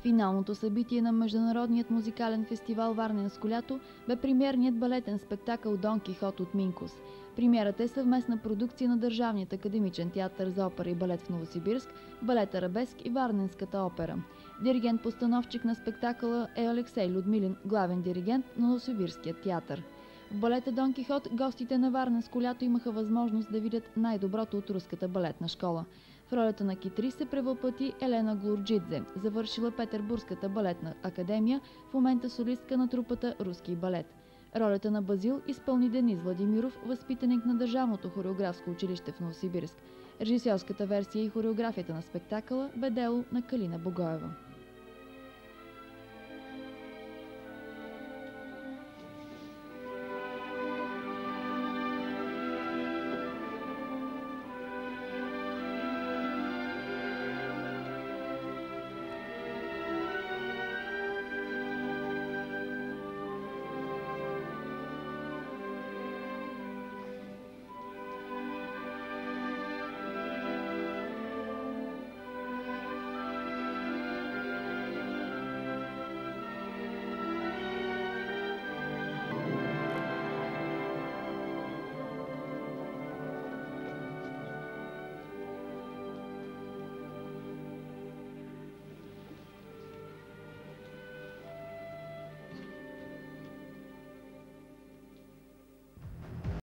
Финалното събитие на Международният музикален фестивал Варненско лято бе премиерният балетен спектакъл Дон Кихот от Минкус. Премиерата е съвместна продукция на Държавният академичен театър за опера и балет в Новосибирск, балет Арабеск и Варненската опера. Диригент-постановчик на спектакъла е Алексей Людмилин, главен диригент на Новосибирския театър. В балета Дон Кихот гостите на Варненско лято имаха възможност да видят най-доброто от руската балетна школа. В ролята на Китри се превъплъти Елена Глурджидзе, завършила Петербургската балетна академия, в момента солистка на трупата Руски балет. Ролята на Базил изпълни Денис Владимиров, възпитаник на Държавното хореографско училище в Новосибирск. Режисьорската версия и хореографията на спектакъла бе дело на Калина Богоева.